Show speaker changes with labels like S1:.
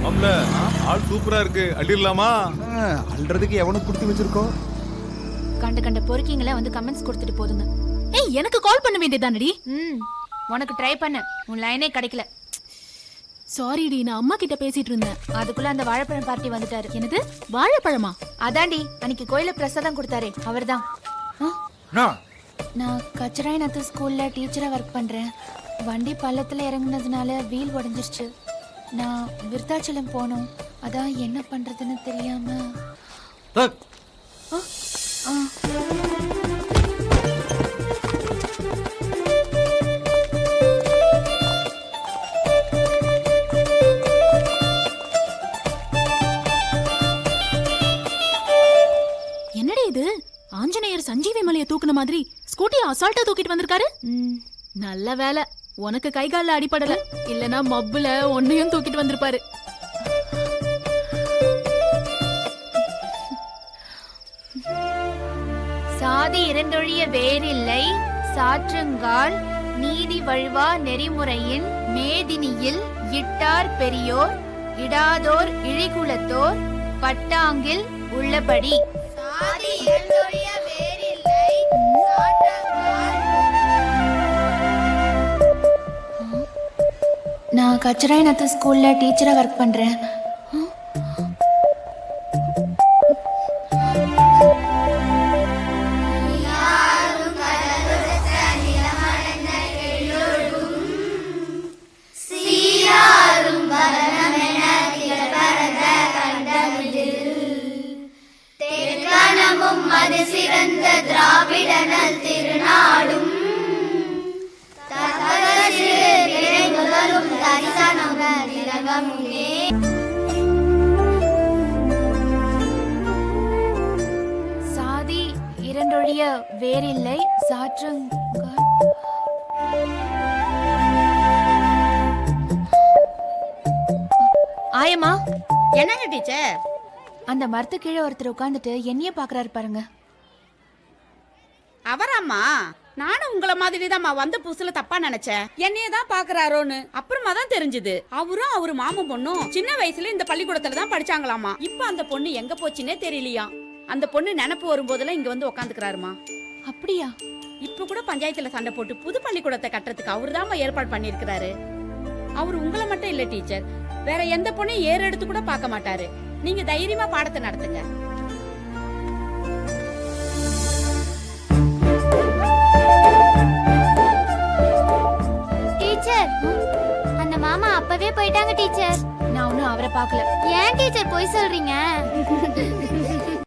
S1: மாப்ள ஆள் சூப்பரா இருக்கு அள்ளிடலாமா?
S2: அல்றதுக்கு எவனுக்கு கொடுத்து வச்சிருக்கோம்?
S3: கண்ட கண்ட பொறுக்கிங்கள வந்து கமெண்ட்ஸ் கொடுத்துட்டு போதுங்க.
S4: ஏய் எனக்கு கால் பண்ண வேண்டியதானடி?
S3: உனக்கு ட்ரை பண்ண உன் லைனே கிடைக்கல.
S4: சாரிடி, நான் அம்மா கிட்ட பேசிட்டு இருந்தேன்.
S3: அதுக்குள்ள அந்த வாழைப்பழம் பார்ட்டி வந்துட்டாரு.
S4: என்னது வாழைப்பழமா?
S3: அதாண்டி அன்னைக்கு கோயில பிரசாதம் கொடுத்தாரே அவர்தான். நான் கச்சராயநாத்து ஸ்கூல்ல டீச்சரா ஒர்க் பண்றேன். வண்டி பள்ளத்துல இறங்குனதுனால வீல் உடைஞ்சிருச்சு. நான் விருத்தாச்சலம் போனோம். அதான் என்ன பண்றதுன்னு தெரியாம.
S4: என்னடி இது? ஆஞ்சநேயர் சஞ்சீவி மலையை தூக்குன மாதிரி ஸ்கூட்டியை அசால்ட்டா தூக்கிட்டு வந்திருக்காரு. நல்ல வேலை உனக்கு கை கால்ல அடிபடல, இல்லனா மப்புல ஒன்னையும் தூக்கிட்டு வந்திருப்பாரு.
S3: சாதி இரண்டொழிய வேறில்லை சாற்றுங்கால் நீதி வழுவா நெறிமுறையின் மேதினியில் இட்டார் பெரியோர் இடாதோர் இழிகுலத்தோர் பட்டாங்கில் உள்ளபடி. நான் கச்சராயநாத்து ஸ்கூல்ல டீச்சரா ஒர்க் பண்றேன்.
S5: சிறந்த திராவிடனல் திருநாடும் முதலும் தரிசனம் திலகமுனே.
S3: சாதி இரண்டொழிய வேறில்லை சாற்றுங்கால். ஆயம்மா,
S5: என்னங்க டீச்சர்?
S3: அந்த மரத்து கீழே ஒருத்தர் உட்காந்துட்டு என்னைய பாக்குறாரு பாருங்க.
S5: அவராம்மா, நானும் உங்களை மாதிரி தான் வந்த புதுசுல தப்பா நினைச்சேன். என்னைய தான் பாக்குறாரோன்னு அப்புறமா தான் தெரிஞ்சது. அவரும் அவரு மாமன் பொண்ணும் சின்ன வயசுல இந்த பள்ளிக்கூடத்துல தான் படிச்சாங்களாமா. இப்ப அந்த பொண்ணு எங்க போச்சுன்னே தெரியலையா. அந்த பொண்ணு நினைப்பு வரும்போதெல்லாம் இங்க வந்து உட்காந்துக்கிறாருமா.
S3: அப்படியா?
S5: இப்ப கூட பஞ்சாயத்துல சண்டை போட்டு புது பள்ளிக்கூடத்தை கட்டுறதுக்கு அவரு தான் ஏற்பாடு பண்ணிருக்கிறாரு. அவரு உங்களை மட்டும் இல்ல டீச்சர், வேற எந்த பொண்ணையும் ஏறு எடுத்து கூட பார்க்க மாட்டாரு. நீங்க தைரியமா பாடத்தை நடத்துங்க.
S6: டீச்சர், அந்த மாமா அப்பவே போயிட்டாங்க டீச்சர்.
S3: நான் ஒன்னும் அவரை பார்க்கல.
S6: ஏன் டீச்சர் போய் சொல்றீங்க?